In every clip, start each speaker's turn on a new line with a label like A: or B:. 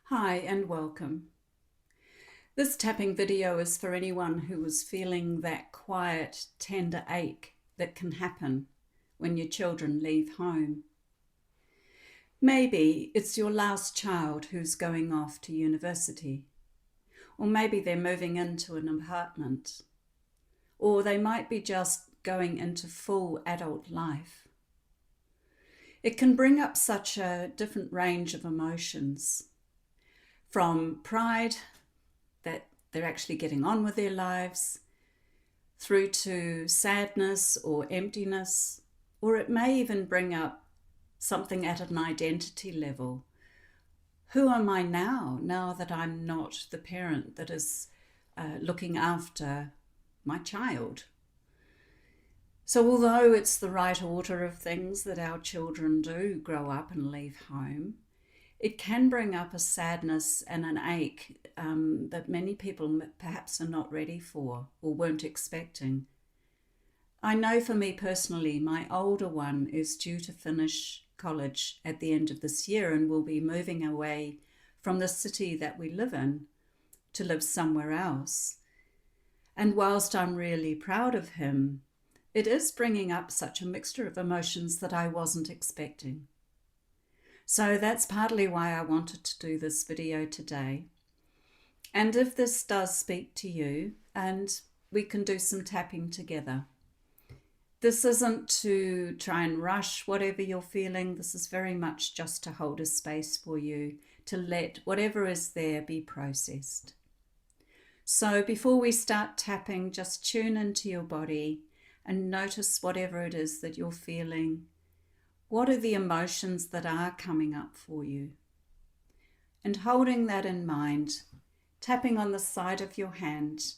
A: Hi and welcome. This tapping video is for anyone who is feeling that quiet, tender ache that can happen when your children leave home. Maybe it's your last child who's going off to university, or maybe they're moving into an apartment, or they might be just going into full adult life. It can bring up such a different range of emotions, from pride that they're actually getting on with their lives, through to sadness or emptiness, or it may even bring up something at an identity level. Who am I now that I'm not the parent that is looking after my child? So although it's the right order of things that our children do grow up and leave home, it can bring up a sadness and an ache that many people perhaps are not ready for or weren't expecting. I know for me personally, my older one is due to finish college at the end of this year and will be moving away from the city that we live in to live somewhere else. And whilst I'm really proud of him, it is bringing up such a mixture of emotions that I wasn't expecting. So that's partly why I wanted to do this video today. And if this does speak to you, and we can do some tapping together. This isn't to try and rush whatever you're feeling. This is very much just to hold a space for you, to let whatever is there be processed. So before we start tapping, just tune into your body and notice whatever it is that you're feeling. What are the emotions that are coming up for you? And holding that in mind, tapping on the side of your hand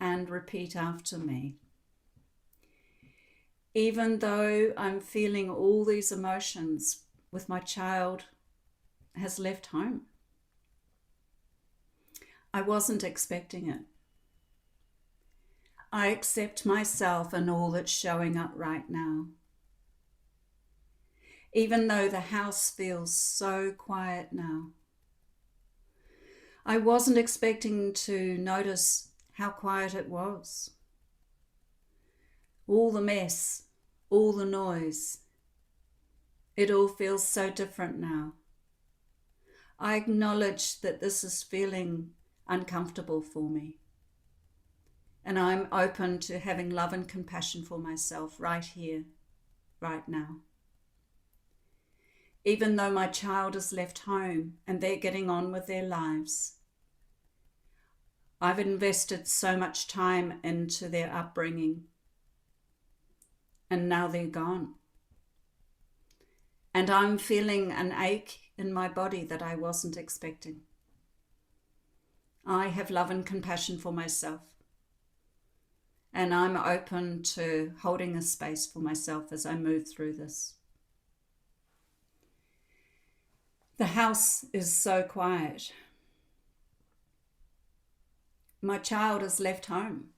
A: and repeat after me. Even though I'm feeling all these emotions with my child has left home, I wasn't expecting it. I accept myself and all that's showing up right now. Even though the house feels so quiet now. I wasn't expecting to notice how quiet it was. All the mess, all the noise. It all feels so different now. I acknowledge that this is feeling uncomfortable for me. And I'm open to having love and compassion for myself right here, right now. Even though my child is left home and they're getting on with their lives. I've invested so much time into their upbringing, and now they're gone. And I'm feeling an ache in my body that I wasn't expecting. I have love and compassion for myself, and I'm open to holding a space for myself as I move through this. The house is so quiet. My child has left home.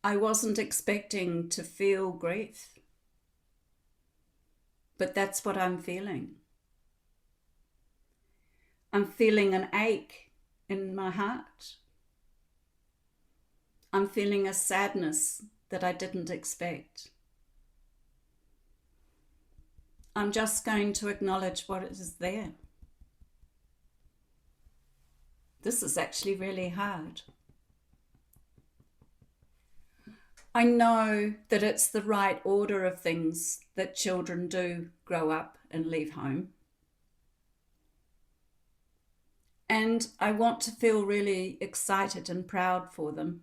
A: I wasn't expecting to feel grief, but that's what I'm feeling. I'm feeling an ache in my heart. I'm feeling a sadness that I didn't expect. I'm just going to acknowledge what is there. This is actually really hard. I know that it's the right order of things that children do grow up and leave home. And I want to feel really excited and proud for them.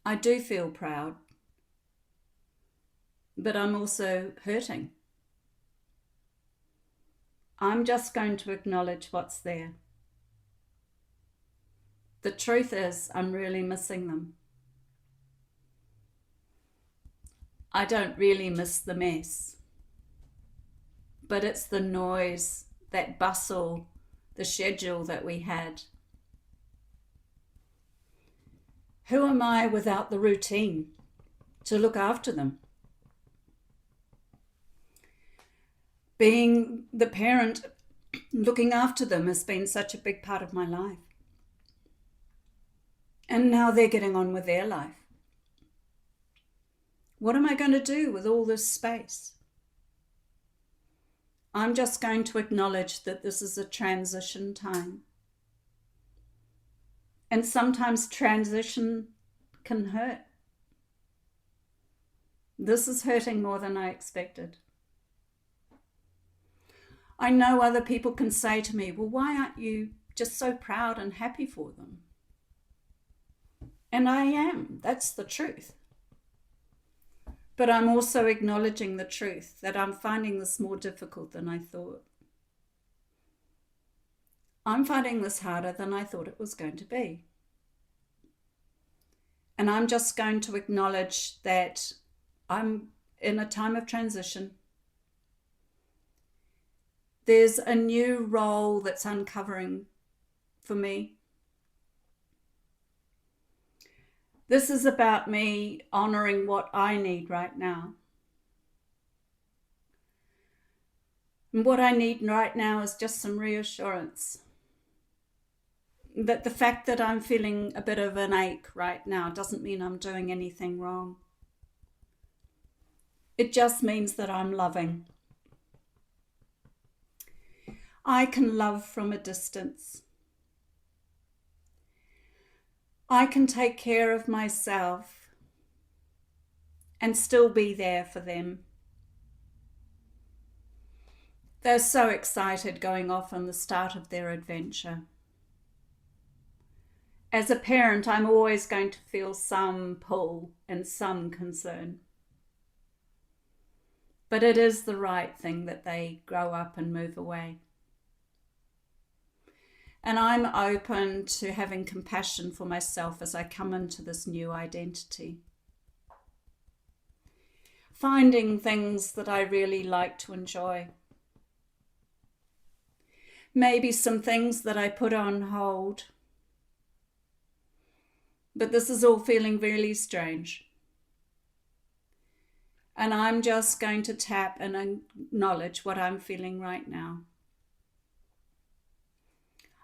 A: I do feel proud. But I'm also hurting. I'm just going to acknowledge what's there. The truth is, I'm really missing them. I don't really miss the mess, but it's the noise, that bustle, the schedule that we had. Who am I without the routine to look after them? Being the parent, looking after them has been such a big part of my life. And now they're getting on with their life. What am I going to do with all this space? I'm just going to acknowledge that this is a transition time. And sometimes transition can hurt. This is hurting more than I expected. I know other people can say to me, well, why aren't you just so proud and happy for them? And I am. That's the truth. But I'm also acknowledging the truth that I'm finding this more difficult than I thought. I'm finding this harder than I thought it was going to be. And I'm just going to acknowledge that I'm in a time of transition. There's a new role that's uncovering for me. This is about me honoring what I need right now. And what I need right now is just some reassurance that the fact that I'm feeling a bit of an ache right now doesn't mean I'm doing anything wrong. It just means that I'm loving. I can love from a distance. I can take care of myself and still be there for them. They're so excited going off on the start of their adventure. As a parent, I'm always going to feel some pull and some concern. But it is the right thing that they grow up and move away. And I'm open to having compassion for myself as I come into this new identity. Finding things that I really like to enjoy. Maybe some things that I put on hold. But this is all feeling really strange. And I'm just going to tap and acknowledge what I'm feeling right now.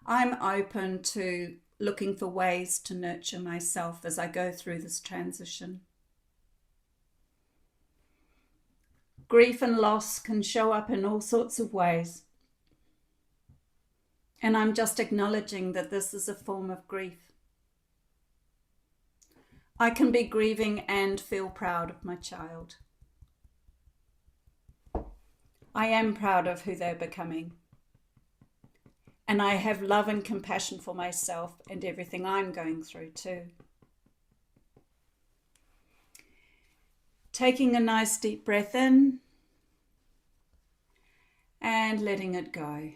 A: I'm open to looking for ways to nurture myself as I go through this transition. Grief and loss can show up in all sorts of ways. And I'm just acknowledging that this is a form of grief. I can be grieving and feel proud of my child. I am proud of who they're becoming. And I have love and compassion for myself and everything I'm going through too. Taking a nice deep breath in and letting it go.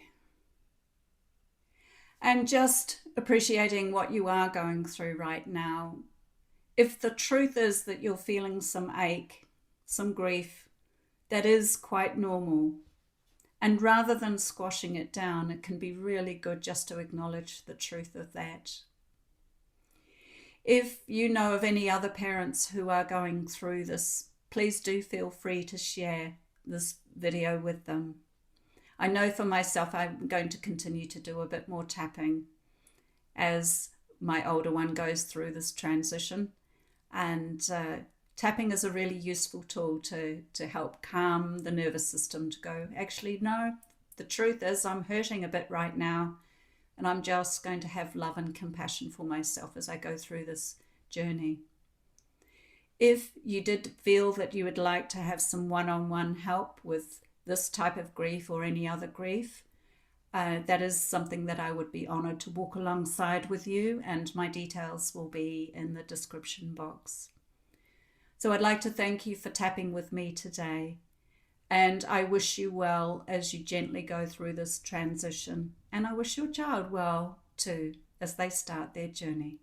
A: And just appreciating what you are going through right now. If the truth is that you're feeling some ache, some grief, that is quite normal. And rather than squashing it down, it can be really good just to acknowledge the truth of that. If you know of any other parents who are going through this, please do feel free to share this video with them. I know for myself, I'm going to continue to do a bit more tapping as my older one goes through this transition. And tapping is a really useful tool to help calm the nervous system to go, actually, no, the truth is I'm hurting a bit right now, and I'm just going to have love and compassion for myself as I go through this journey. If you did feel that you would like to have some one-on-one help with this type of grief or any other grief, that is something that I would be honored to walk alongside with you, and my details will be in the description box. So I'd like to thank you for tapping with me today, and I wish you well as you gently go through this transition, and I wish your child well too as they start their journey.